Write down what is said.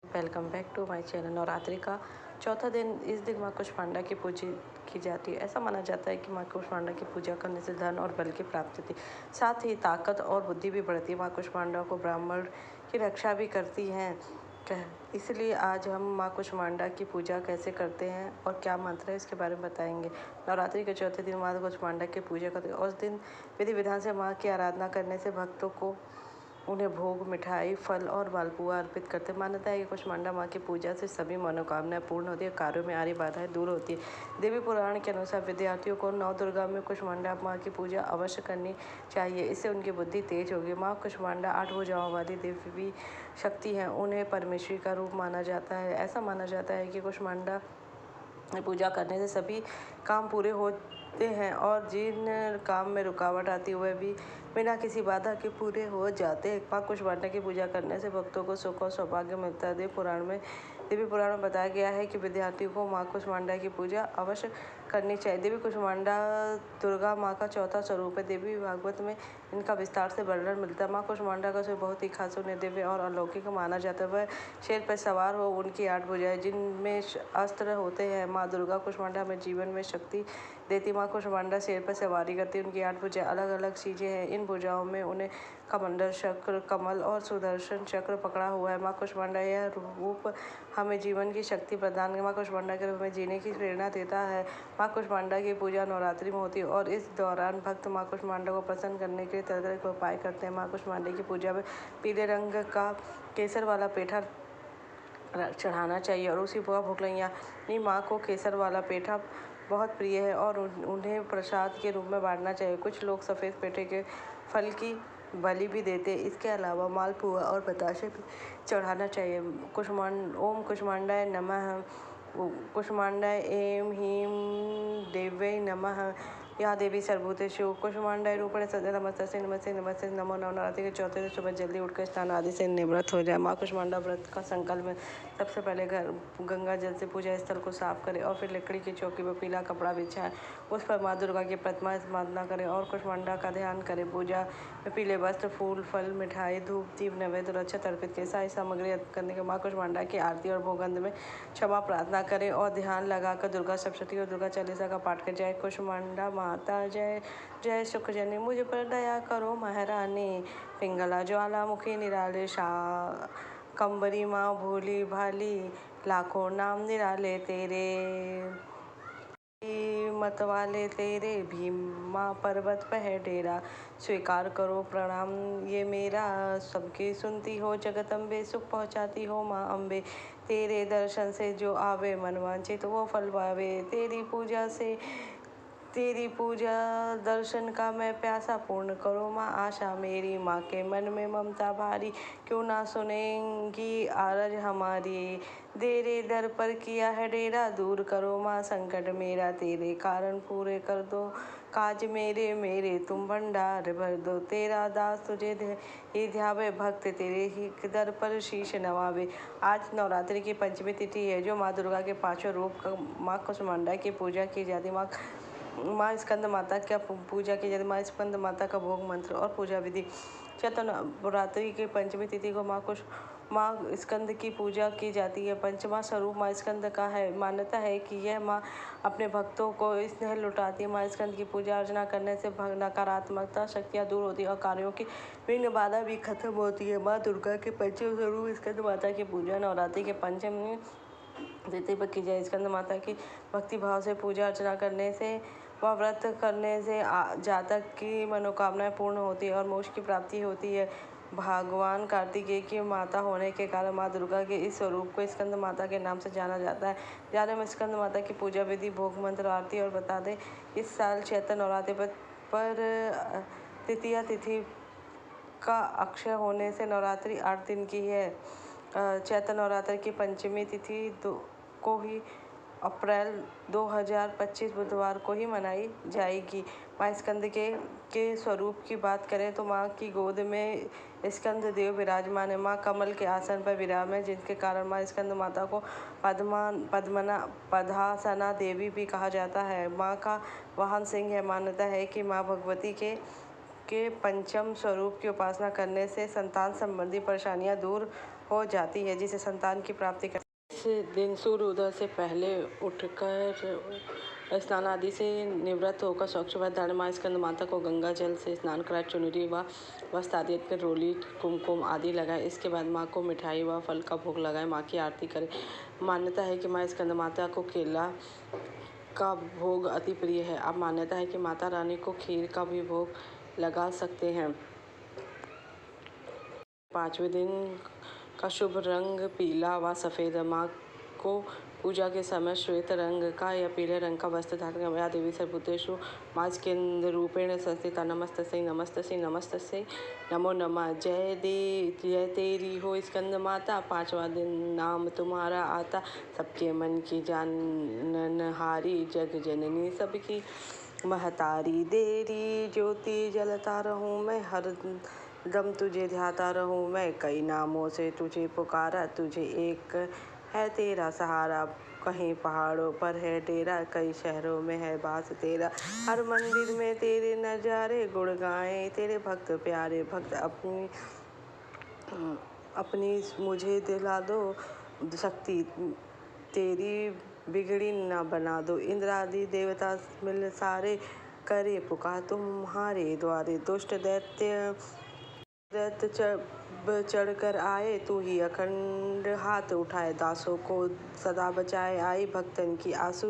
Welcome back to my channel. Navratri का चौथा दिन, इस दिन माँ कुष्मांडा की पूजा की जाती है। ऐसा माना जाता है कि माँ कुष्मांडा की पूजा करने से धन और बल की प्राप्ति होती है, साथ ही ताकत और बुद्धि भी बढ़ती है। माँ कुष्मांडा को ब्राह्मण की रक्षा भी करती हैं। इसलिए आज हम माँ कुष्मांडा की पूजा कैसे करते हैं और क्या मंत्र है, इसके बारे में बताएंगे। नवरात्रि के चौथे दिन माँ कुष्मांडा की पूजा करते हैं और उस दिन विधि विधान से माँ की आराधना करने से भक्तों को उन्हें भोग, मिठाई, फल और मालपुआ अर्पित करते। मान्यता है कि कुष्मांडा माँ की पूजा से सभी मनोकामनाएं पूर्ण होती है, कार्यों में आ रही बाधाएं दूर होती है। देवी पुराण के अनुसार विद्यार्थियों को नौ दुर्गा में कुष्मांडा माँ की पूजा अवश्य करनी चाहिए, इससे उनकी बुद्धि तेज होगी। माँ कुष्मांडा 8 भुजाओं वाली देवी शक्ति हैं, उन्हें परमेश्वरी का रूप माना जाता है। ऐसा माना जाता है कि कुष्मांडा पूजा करने से सभी काम पूरे होते हैं और जिन काम में रुकावट आती है वह भी बिना किसी बाधा के पूरे हो जाते हैं। माँ कुष्मांडा की पूजा करने से भक्तों को सुख और सौभाग्य मिलता है। देवी पुराण में बताया गया है कि विद्यार्थियों को माँ कुष्मांडा की पूजा अवश्य करनी चाहिए। देवी कुष्मांडा दुर्गा माँ का चौथा स्वरूप है। देवी भागवत में इनका विस्तार से वर्णन मिलता है। माँ कुष्मांडा का स्वरूप बहुत ही खास, उन्हें दिव्य और अलौकिक माना जाता है। वह शेर पर सवार हो, उनकी 8 भुजाएं जिनमें अस्त्र होते हैं। माँ दुर्गा कुष्मांडा हमें जीवन में शक्ति देती। माँ कुष्मांडा शेर पर सवारी करती है, उनकी 8 भुजाएं अलग अलग चीज़ें हैं। इन भुजाओं में उन्हें कमंडल चक्र, कमल और सुदर्शन चक्र पकड़ा हुआ है। माँ कुष्मांडा यह रूप हमें जीवन की शक्ति प्रदान कर, माँ कुष्मांडा के रूप में जीने की प्रेरणा देता है। माँ कुष्मांडा की पूजा नवरात्रि में होती है और इस दौरान भक्त माँ कुष्मांडा को प्रसन्न करने के लिए तरह तरह के उपाय करते हैं। माँ कुष्मांडा की पूजा में पीले रंग का केसर वाला पेठा चढ़ाना चाहिए और उसी बुआ भुकलैया माँ को केसर वाला पेठा बहुत प्रिय है और उन्हें प्रसाद के रूप में बांटना चाहिए। कुछ लोग सफ़ेद पेठे के फल की बलि भी देते हैं। इसके अलावा मालपुआ और बताशे भी चढ़ाना चाहिए। ओम कुष्मांडाय नमः, कुष्मांडाय ऐं ह्रीं देव्यै नमः, या देवी सर्वभूतेषु कुष्मांडाय रूपेण सदा नमस्तस्यै नमस्ते नमस्ते नमो नमः। नवरात्रि के चौथे दिन सुबह जल्दी उठकर स्नान आदि से निवृत्त हो जाए। माँ कुष्मांडा व्रत का संकल्प में सबसे पहले गंगा जल से पूजा स्थल को साफ करें और फिर लकड़ी की चौकी पर पीला कपड़ा बिछाएं। उस पर माँ दुर्गा की प्रतिमा स्थापना करें और कुष्मांडा का ध्यान करें। पूजा में पीले वस्त्र, फूल, फल, मिठाई, धूप, दीप, नैवेद्य और अक्षत अर्पित करें। सारी सामग्री अर्पित करने के माँ कुष्मांडा की आरती और भोग अंत में क्षमा प्रार्थना करें और ध्यान लगाकर दुर्गा सप्तशती और दुर्गा चालीसा का पाठ करें। जय कुष्मांडा माता जय, जय सुखजनी मुझ पर दया करो महारानी, पिंगला ज्वालामुखी निराले कंबरी माँ भोली भाली, लाखों नाम निराले तेरे, मतवाले तेरे, भीमा पर्वत पे है डेरा, स्वीकार करो प्रणाम ये मेरा, सबकी सुनती हो जगदम्बे, सुख पहुँचाती हो माँ अम्बे, तेरे दर्शन से जो आवे मनवांछित वो फल पावे, तेरी पूजा दर्शन का मैं प्यासा पूर्ण करो माँ आशा मेरी, माँ के मन में ममता भारी, क्यों ना सुनेंगी आरज हमारी, तेरे दर पर किया है डेरा, दूर करो माँ संकट मेरा, तेरे कारण पूरे कर दो काज मेरे, मेरे तुम भंडार भर दो, तेरा दास तुझे ही ध्यावे, भक्त तेरे ही दर पर शीश नवावे। आज नवरात्रि की पंचमी तिथि है, जो माँ दुर्गा के पांचों रूप माँ कुष्मांडा की पूजा की जाती। माँ स्कंद माता का पूजा की जाती। माँ स्कंद माता का भोग मंत्र और पूजा विधि। चैत्र नवरात्रि की पंचमी तिथि को माँ स्कंद की पूजा की जाती है। पंचमा स्वरूप माँ स्कंद का है। मान्यता है कि यह माँ अपने भक्तों को स्नेह लुटाती है। माँ स्कंद की पूजा अर्चना करने से नकारात्मकता शक्तियाँ दूर होती है और कार्यों की विघ्न बाधा भी खत्म होती है। माँ दुर्गा के पंचम स्वरूप स्कंद माता की पूजा नवरात्रि के पंचमी तिथि पर की जाए। स्कंद माता की भक्ति भाव से पूजा अर्चना करने से व व्रत करने से जातक की मनोकामनाएं पूर्ण होती है और मोक्ष की प्राप्ति होती है। भगवान कार्तिकेय की माता होने के कारण माँ दुर्गा के इस स्वरूप को स्कंद माता के नाम से जाना जाता है। जाने में स्कंद माता की पूजा विधि, भोग मंत्र, आरती और बता दें। इस साल चैत्र नवरात्रि पर तृतीया तिथि का अक्षय होने से नवरात्रि 8 दिन की है। चैत्र नवरात्र की पंचमी तिथि को ही अप्रैल 2025 बुधवार को ही मनाई जाएगी। माँ स्कंद के स्वरूप की बात करें तो माँ की गोद में स्कंद देव विराजमान है। माँ कमल के आसन पर विराम है, जिनके कारण माँ स्कंद माता को पद्मासना देवी भी कहा जाता है। माँ का वाहन सिंह है। मान्यता है कि माँ भगवती के पंचम स्वरूप की उपासना करने से संतान संबंधी परेशानियां दूर हो जाती है, जिसे संतान की प्राप्ति कर। इस दिन सूर्य उदय से पहले उठकर स्नान आदि से निवृत्त होकर स्वच्छ व धर्म माँ स्कंद माता को गंगा जल से स्नान कराए, चुनरी व वस्त्र आदि पर रोली कुमकुम आदि लगाए। इसके बाद माँ को मिठाई व फल का भोग लगाए, माँ की आरती करें। मान्यता है कि माँ स्कंद माता को केला का भोग अति प्रिय है। अब मान्यता है कि माता रानी को खीर का भी भोग लगा सकते हैं। 5वें दिन का शुभ रंग पीला व सफ़ेद। माँ को पूजा के समय श्वेत रंग का या पीले रंग का वस्त्र धारण करें। या देवी सर्वभूतेषु माँ स्कंद रूपेण संस्थिता। नमस्तस्यै नमस्तस्यै नमस्तस्यै नमो नमः। जय तेरी हो स्कंद माता, 5वां दिन नाम तुम्हारा आता। सबके मन की जाननहारी, जग जननी सबकी महतारी। देरी ज्योति जलता रहूं मैं, हर दम तुझे ध्याता रहूं मैं। कई नामों से तुझे पुकारा, तुझे एक है तेरा सहारा। कहीं पहाड़ों पर है डेरा, कई शहरों में है बास तेरा। हर मंदिर में तेरे नजारे, गुण गाए तेरे भक्त प्यारे। भक्त अपनी मुझे दिला दो शक्ति, तेरी बिगड़ी न बना दो। इंद्र आदि देवता मिल सारे, करे पुकार तुम्हारे द्वारे। दुष्ट दैत्य चढ़ कर आए, तू ही अखंड हाथ उठाए। दासों को सदा बचाए आई, भक्तन की आंसू